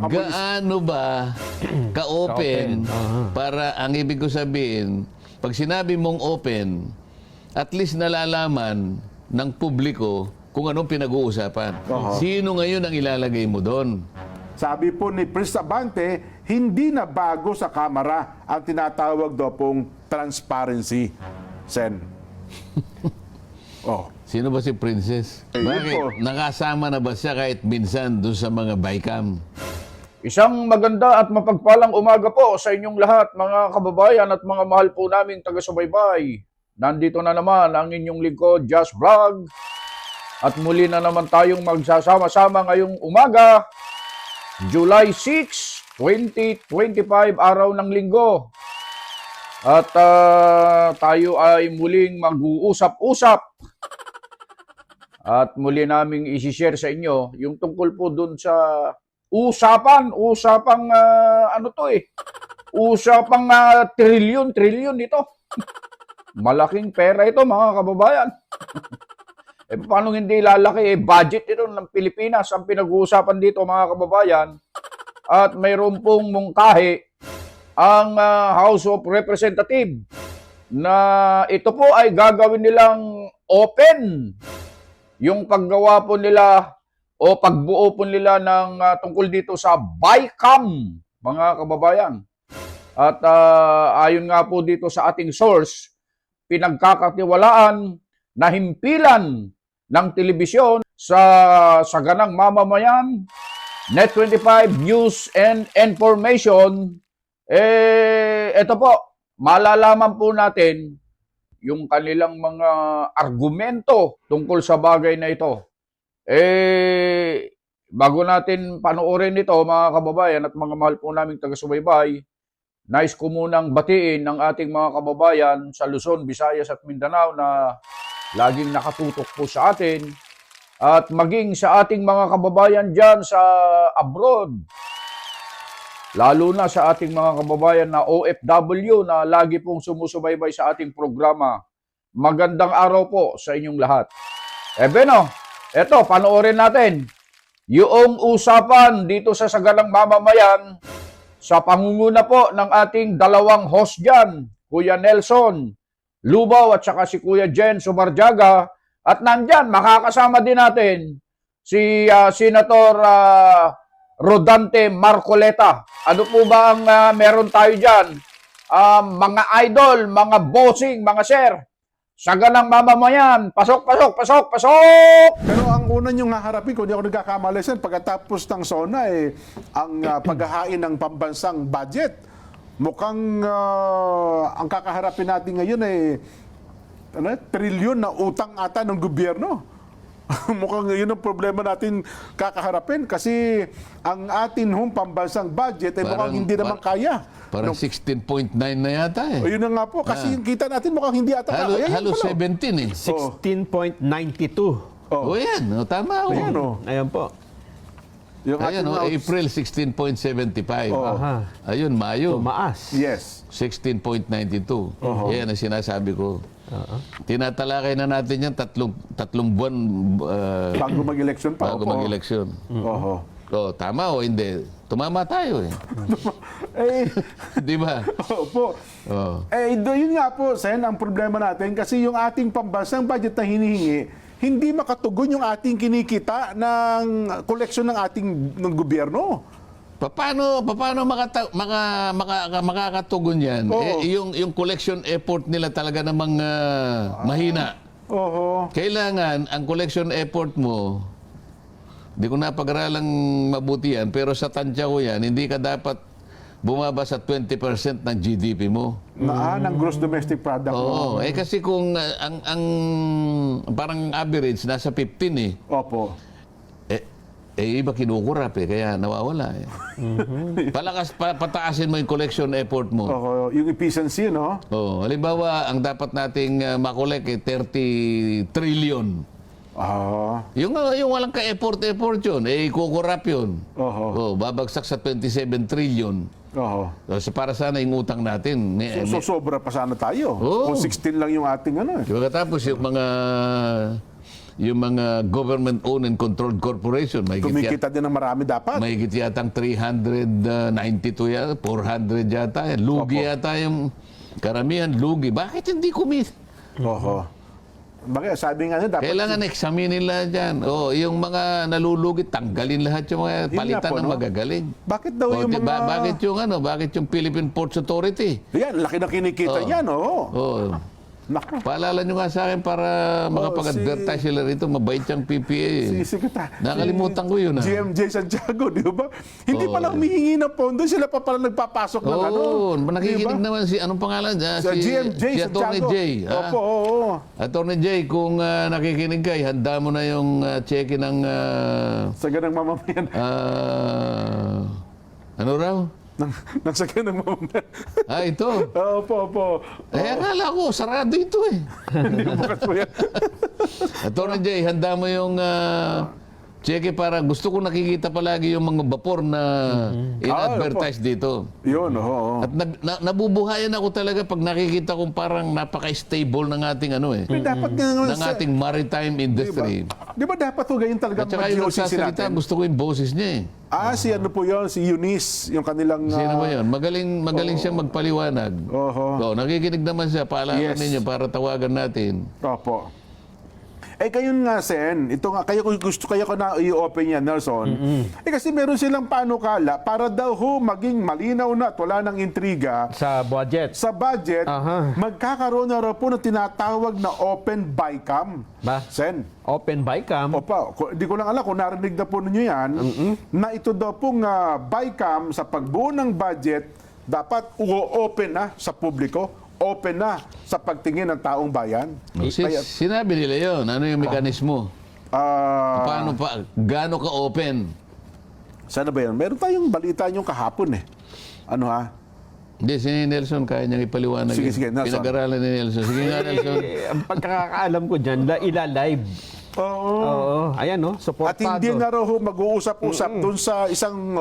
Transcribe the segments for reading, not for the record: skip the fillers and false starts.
Gaano ba ka-open para ang ibig ko sabihin, pag sinabi mong open, at least nalalaman ng publiko kung anong pinag-uusapan. Sino ngayon ang ilalagay mo doon? Sabi po ni Prince Abante, hindi na bago sa Kamara ang tinatawag daw pong transparency. Sen. Sino ba si Princess? Bakit? Nakasama na ba siya kahit minsan doon sa mga bycam? Isang maganda at mapagpalang umaga po sa inyong lahat, mga kababayan at mga mahal po naming taga-subaybay. Nandito na naman ang inyong lingkod, Just Vlog. At muli na naman tayong magsasama-sama ngayong umaga, July 6, 2025, araw ng linggo. At tayo ay muling mag-uusap-usap. At muli naming isi-share sa inyo yung tungkol po dun sa usapang trilyon ito. Malaking pera ito, mga kababayan. Paano hindi lalaki? Budget ito ng Pilipinas ang pinag-uusapan dito, mga kababayan. At mayroon pong mungkahi ang House of Representatives na ito po ay gagawin nilang open yung paggawa po nila o pagbuo po nila ng tungkol dito sa BICAM, mga kababayan. At ayon nga po dito sa ating source, pinagkakatiwalaan na himpilan ng telebisyon sa saganang mamamayan, Net25 News and Information, ito po, malalaman po natin yung kanilang mga argumento tungkol sa bagay na ito. Bago natin panoorin ito, mga kababayan at mga mahal po naming taga-subaybay, nais ko munang batiin ang ating mga kababayan sa Luzon, Visayas at Mindanao na laging nakatutok po sa atin at maging sa ating mga kababayan dyan sa abroad. Lalo na sa ating mga kababayan na OFW na lagi pong sumusubaybay sa ating programa. Magandang araw po sa inyong lahat. Eto, panoorin natin yung usapan dito sa saganang mamamayan sa pangunguna po ng ating dalawang host dyan, Kuya Nelson Lubaw at saka si Kuya Jen Sumarjaga. At nandyan, makakasama din natin si Senator Rodante Marcoleta. Ano po ba ang meron tayo dyan? Mga idol, mga bossing, mga sir, saganang mamamayan, pasok! Pero ang una niyong haharapin, kung di ako nagkakamali, Sen, pagkatapos ng SONA, ang paghahain ng pambansang budget. Mukhang ang kakaharapin natin ngayon trilyon na utang ata ng gobyerno. Mukhang yun ang problema natin kakaharapin kasi ang atin pambansang budget ay mukhang hindi naman kaya. Parang 16.9 na yata eh. Yun na nga po, kasi yung kita natin mukhang hindi ata kaya. Halos 17 eh. 16.92. Yan. Tama. Ayan po. Yung Ayan, April 16.75. Ayun, Mayo. Tumaas. Yes. 16.92. Yan ang sinasabi ko. Tinatalakay na natin yan tatlong buwan Bago mag-election pa. bago mag-eleksyon. Tama o hindi? Tumama tayo eh. Di ba? Opo. Yun nga po, Sen, ang problema natin kasi yung ating pambansang budget na hinihingi, hindi makatugon yung ating kinikita ng koleksyon ng ating gobyerno. Paano makakatugon yan? Yung collection effort nila talaga namang mahina. Kailangan ang collection effort mo, di ko napag-aralang mabuti yan, pero sa tansya ko yan, hindi ka dapat bumaba sa 20% ng GDP mo. Ng gross domestic product mo. Kasi kung ang parang average nasa 15 eh. Opo. Iba kinukurap kaya nawawala eh. Pataasin mo yung collection effort mo. Yung efficiency, no? Halimbawa, ang dapat nating makolek 30 trillion. Yung walang ka-effort yun, kukurap yun. Babagsak sa 27 trillion. So, para sana yung utang natin. Sobra pa sana tayo. Kung 16 lang yung ating ano eh. Tapos yung mga government-owned and controlled corporation, Kumikita din ng marami dapat. mahigit yatang 392 yata, 400 yata. Lugi yata yung karamihan, lugi. Bakit hindi kumita? Oho. Bakit? Sabi nga niya, dapat... Kailangan examine nila dyan. Yung mga nalulugi, tanggalin lahat yung mga Yun palitan nga po, ng no? magagaling. Bakit daw yung mga... Bakit yung Philippine Ports Authority? Yan, laki na kinikita yan, oo. Oh, Naku. paalala nyo nga sa akin para makapag-advertise sila rito. Mabait siyang PPA. Nakalimutan ko yun. GMJ Santiago, di ba? Hindi pala humihingi ng pondo, sila pa pala nagpapasok ng ano. Oo, nakikinig Diba? naman si, anong pangalan? Sa GMJ si Atty. Santiago. J. Opo, oo. Atty. J, kung nakikinig ka, handa mo na yung cheque ng... Sa ganang mamamayan. ano raw? Nang sa ganang mamamayan. Ito. Opo. Akala ko, sarado ito eh. Hindi mo bukas po yan. Atty. J, handa mo yung cheque para gusto ko nakikita palagi yung mga vapor na in-advertise dito. Yun, oo. At nabubuhayan ako talaga pag nakikita kong parang napaka-stable ng ating Dapat nga naman ng ating maritime industry. Di ba dapat po ganyan talaga At saka yung mag-GOCC nagsasalita, natin? gusto ko yung boses niya eh. Si ano po yun? Si Eunice, yung kanilang... Sino ba yun? Magaling siyang magpaliwanag. Oho. Nakikinig naman siya. Paalala Yes. ninyo para tawagan natin. Opo. Kayon nga, Sen, ito nga, kaya ko na i-open yan, Nelson. Kasi meron silang panukala para daw maging malinaw na at wala ng intriga Sa budget. sa budget, Aha. magkakaroon na raw po ng tinatawag na open bycam. Ba? Sen, Open bycam. opa, di ko lang alam kung narinig na po ninyo yan, na ito daw pong bycam sa pagbuo ng budget, dapat open na sa publiko, open na sa pagtingin ng taong bayan. Sinabi nila yun. Ano yung mekanismo? Paano pa? Gaano ka-open? Sana ba yan? Meron tayong balita nyo kahapon eh. Ano ha? Hindi, si Nelson kaya niyang ipaliwanag. Sige, yun. sige, Nelson. Pinag-aralan ni Nelson. Sige nga, Nelson. Ang pagkakaalam ko dyan, ila-live. Oo. Oo. Ayan, no? Supportado. At hindi na raw mag-uusap-usap dun sa isang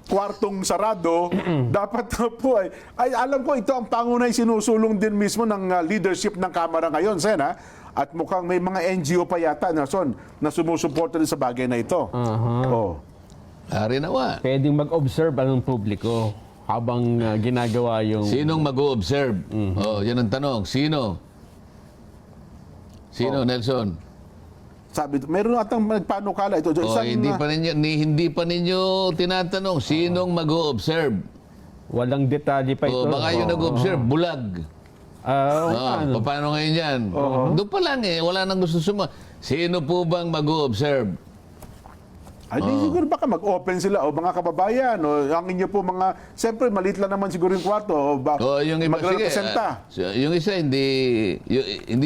kwartong sarado. Dapat na po ay alam ko ito ang pangunay sinusulong din mismo ng leadership ng Kamara ngayon, Sen, ha? At mukhang may mga NGO pa yata, Nelson, na sumusuporta din sa bagay na ito. Oh. Ari nawa. Pwedeng mag-observe ang publiko habang ginagawa yung... Sinong mag-o-observe? Yan ang tanong. Sino? Nelson? Sabi, meron atang nagpanukala ito. Hindi pa ninyo tinatanong sinong mag-o-observe. Walang detalye pa ito. Baka yung nag-observe, bulag. Ano? Paano ngayon yan? Doon pa lang wala nang gusto Sino po bang mag-o-observe? Siguro baka mag-open sila o mga kababayan o ang inyo po mga, siyempre maliit lang naman siguro yung kwarto o Yung iba, magrepresenta. Yung isa hindi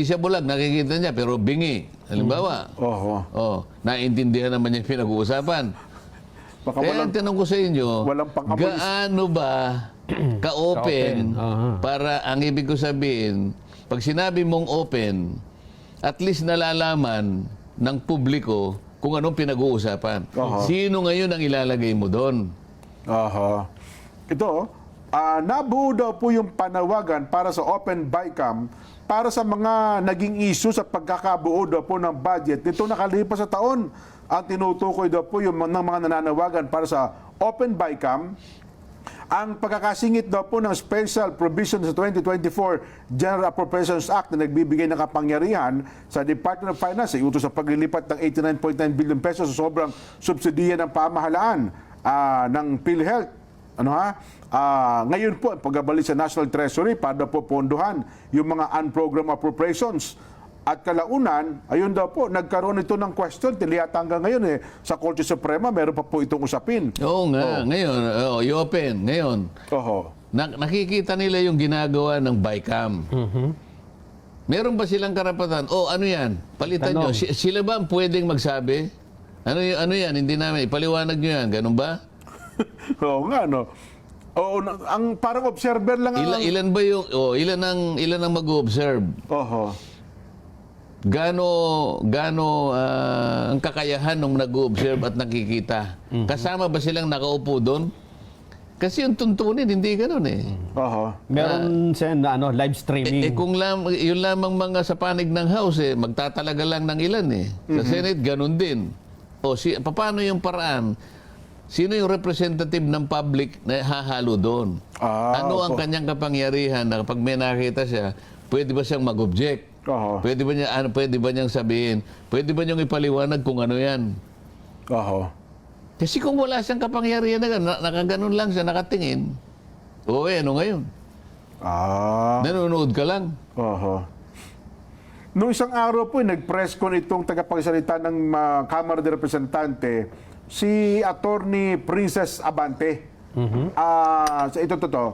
siya bulag, nakikita niya pero bingi. Halimbawa. Naiintindihan naman niya yung pinag-uusapan. Baka Kaya ang tanong ko sa inyo, walang pang-amoy. gaano ba ka-open para ang ibig ko sabihin, pag sinabi mong open, at least nalalaman ng publiko kung anong pinag-uusapan. Sino ngayon ang ilalagay mo doon? Ito, nabuo daw po yung panawagan para sa open bycam para sa mga naging issue sa pagkakabuo daw po ng budget. Nito nakalipas sa taon, ang tinutukoy daw po yung ng mga nananawagan para sa open bycam, ang pagkakasingit daw po ng special provision sa 2024 General Appropriations Act na nagbibigay ng kapangyarihan sa Department of Finance ay utos sa paglilipat ng 89.9 billion pesos sa sobrang subsidiya ng pamahalaan ng PhilHealth. Ngayon po, ang pagbabalik sa National Treasury para po pondohan yung mga unprogrammed appropriations. At kalaunan, ayun daw po, nagkaroon ito ng question, tiliyata hanggang ngayon sa Korte Suprema, meron pa po itong usapin. Oo nga, ngayon, i-open, ngayon. Nakikita nila yung ginagawa ng bycam. Meron ba silang karapatan? Ano yan? Palitan nyo. Sila ba ang pwedeng magsabi? Ano yan? Hindi namin. Ipaliwanag nyo yan. Ganun ba? Oo nga, no? Ang parang observer lang ang... Ilan ba yung... ilan ang mag-observe? Gaano ang kakayahan ng nag-observe at nakikita? Kasama ba silang nakaupo doon? Kasi yung tuntunin, hindi ganun eh. Oho. Meron Sen na live streaming. Kung yun lamang mga sa panig ng House, magtatalaga lang ng ilan eh. Sa Senate, ganun din. Paano yung paraan? Sino yung representative ng public na hahalo doon? Ano ang kanyang kapangyarihan na kapag may nakita siya, pwede ba siyang mag-object? Oho. Pwede ba niyang sabihin? Pwede ba niyang ipaliwanag kung ano yan? Oho. Kasi kung wala siyang kapangyarihan na nakaganon lang siya, nakatingin, ano ngayon? Nanonood ka lang. Oho. Noong isang araw po, nag-press con itong tagapagsalita ng Kamara de Representante, si Attorney Princess Abante. Ito totoo.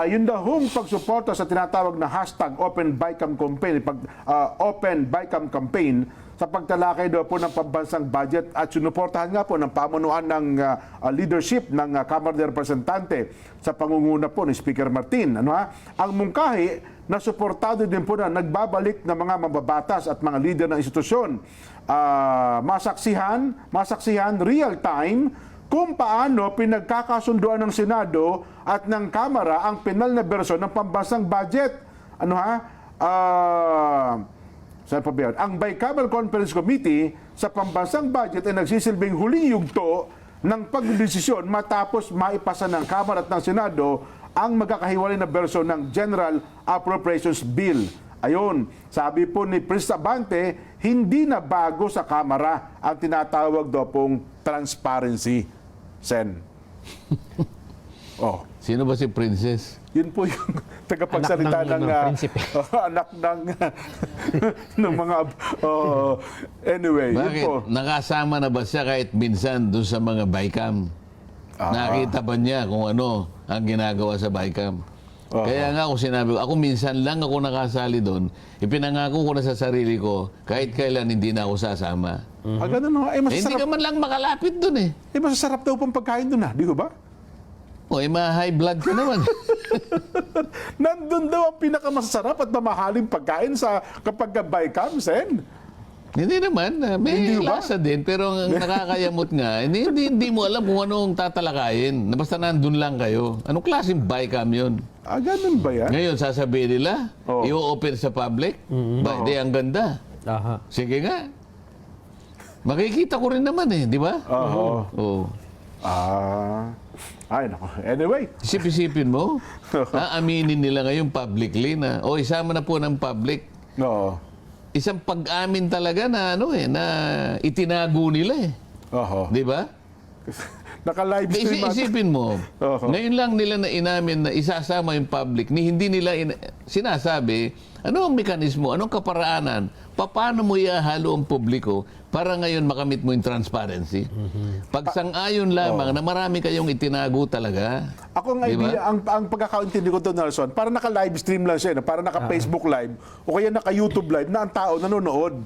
Yun daw hong pagsuporta sa tinatawag na hashtag Open BICAM Campaign, Open BICAM Campaign, sa pagtalakay daw po ng pambansang budget at sinuportahan nga po ng pamunuan ng leadership ng Kamara de Representante sa pangunguna po ni Speaker Martin. Ang mungkahi na suportado din po na nagbabalik ng mga mababatas at mga leader ng institusyon. Masaksihan real time kung paano pinagkakasunduan ng Senado at ng Kamara ang penal na bersyon ng pambansang budget. Saan pa ba yun? Ang Bicameral Conference Committee sa pambansang budget ay nagsisilbing huling yugto ng pagdesisyon matapos maipasa ng Kamara at ng Senado ang magkakahiwalay na bersyon ng General Appropriations Bill. Ayon, sabi po ni Princess Abante, hindi na bago sa Kamara ang tinatawag daw pong transparency. Sen. Sino ba si Princess? Yun po yung tagapagsalita Anak ng prinsipe. anak ng mga anyway, yun Bakit? po. Nakasama na ba siya kahit minsan doon sa mga BICAM? Nakita ba niya kung ano ang ginagawa sa BICAM? Kaya nga ako sinabi ko, ako minsan lang ako nakasali doon. Ipinangako ko na sa sarili ko, kahit kailan hindi na ako sasama. Ganun no. Hindi ka man lang makalapit doon eh. Masasarap daw pang pagkain doon di ba? Ma-high blood ka naman. Nandun daw ang pinakamasarap at mamahaling pagkain sa kapag BICAM, Sen. Hindi naman. May Hindi ba? lasa din. Pero ang nakakayamot nga, hindi mo alam kung anong tatalakayin. Basta nandun lang kayo. Anong klaseng BICAM yun? Ganun ba yan? Ngayon, sasabihin nila, i-open sa public. Di, ang ganda. Aha. Sige nga. Makikita ko rin naman di ba? Oo. Ay, nako. Anyway. Isip-isipin mo, aaminin nila ngayon publicly na, isama na po ng public. Oo. Isang pag-amin talaga na na itinago nila Di ba? Naka-live stream. Isipin mo, ngayon lang nila na inamin na isasama yung public, hindi nila sinasabi, ano ang mekanismo, anong kaparaanan, paano mo ihahalo ang publiko para ngayon makamit mo yung transparency. Pag sang-ayon lamang na marami kayong itinago talaga. Ako ang idea, ang pagkakaintindi ko to, Nelson, para naka-live stream lang siya, para naka-Facebook live o kaya naka-YouTube live na ang tao nanonood.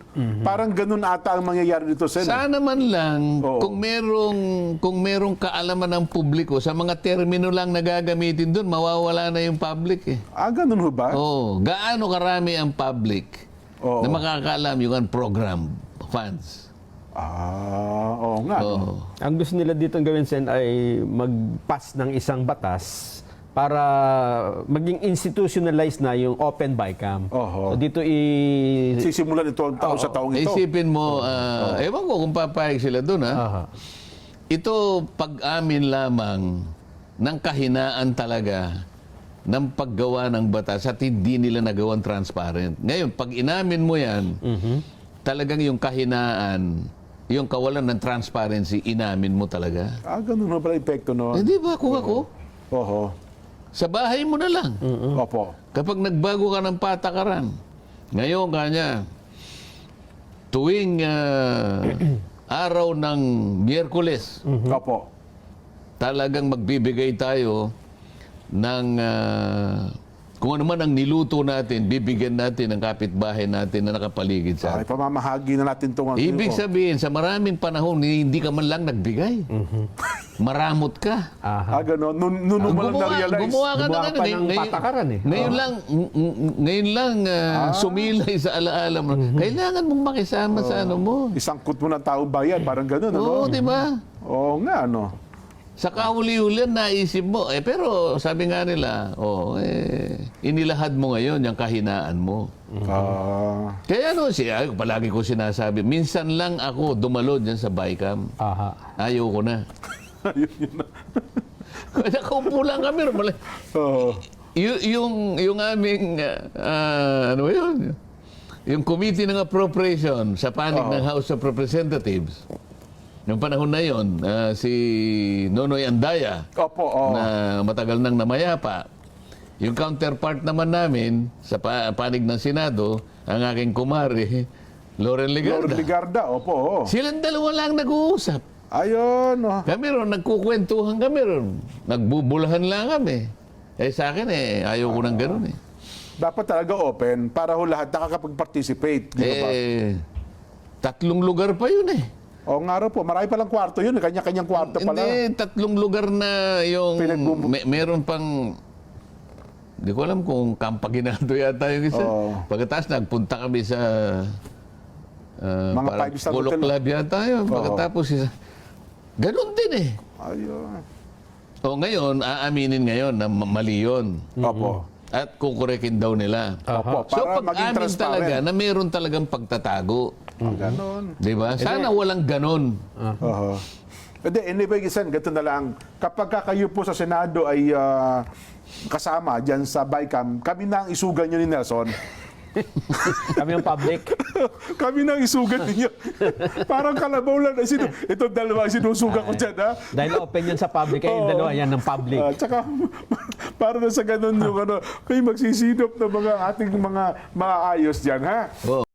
Parang ganun ata ang mangyayari dito, Sen. Sana man lang kung merong kaalaman ng publiko sa mga termino lang na gagamitin doon, mawawala na yung public Ganun ho ba? Gaano karami ang public na makakaalam yung program funds. Oo nga. Ang gusto nila dito gawin, Sen, ay mag-pass ng isang batas para maging institutionalized na yung Open BICAM. So dito Sisimulan ito ang taon sa taong ito. Isipin mo, ewan ko kung papayag sila doon Ito pag-amin lamang ng kahinaan talaga ng paggawa ng batas at hindi nila nagawang transparent. Ngayon, pag inamin mo yan, talagang yung kahinaan, yung kawalan ng transparency, inamin mo talaga. Ganun ho pala epekto noon. Di ba? Kung ako, sa bahay mo na lang. Opo. Kapag nagbago ka ng patakaran, ngayon kanya, tuwing araw ng Miyerkules, Opo. talagang magbibigay tayo ng kung ano man ang niluto natin, bibigyan natin ng kapitbahay natin na nakapaligid sa atin. Pamamahagi na natin itong... Ibig sabihin, sa maraming panahon, hindi ka man lang nagbigay. Maramot ka. Ganun. Noon mo lang na-realize. Gumawa ka pa ng patakaran Ngayon lang sumilay sa alaala mo. Kailangan mong makisama sa ano mo. Isangkot mo ng taong bayan, parang ganun. Oo, di ba? Oo nga, Sa kahuli-hulihan, naisip mo. Pero sabi nga nila, inilahad mo ngayon yung kahinaan mo. Kaya palagi ko sinasabi, minsan lang ako dumalo dyan sa BICAM. Ayaw ko na. Nakaupo lang kami. Yung aming, yung committee ng appropriation sa panig ng House of Representatives, noong panahon na yon, si Nonoy Andaya, na matagal nang namayapa. Yung counterpart naman namin sa panig ng Senado, ang aking kumari, Loren Ligarda. Lord Ligarda, opo. Silang dalawa lang nag-uusap. Ayun. Kami ron, nagkukwentuhan kami ron. Nagbubulahan lang kami. Sa akin ayaw ko ng ganun Dapat talaga open para lahat nakakapag-participate. Di ba? 3 lugar pa yun O nga raw po, marami palang kwarto yun. Kanya-kanyang kwarto pala. Hindi, 3 lugar na yung meron pang, hindi ko alam kung Campaginado yata yung isa. Pagkatapos nagpunta kami sa mga 5-star Polo hotel. Club yata yun. Pagkatapos ganun din Ayun. Ngayon, aaminin ngayon na mali yun. Opo. At kukurekin daw nila. Opo, So para maging pag-amin transparent. talaga na meron talagang pagtatago. Ganon. Di ba? Sana walang ganon. Hindi, anyway, Sen, ganito na lang. Kapag kayo po sa Senado ay kasama dyan sa BICAM, kami na ang isugan nyo ni Nelson. Kami yung public. Kami na ang isugan ninyo. Parang kalabaw lang. Ito dalawa ang sinusugan ko dyan, ha? Dahil open yan sa public, yung dalawa yan ng public. Tsaka, para na sa ganun yung kayo magsisidop ng mga ating mga maayos dyan, ha?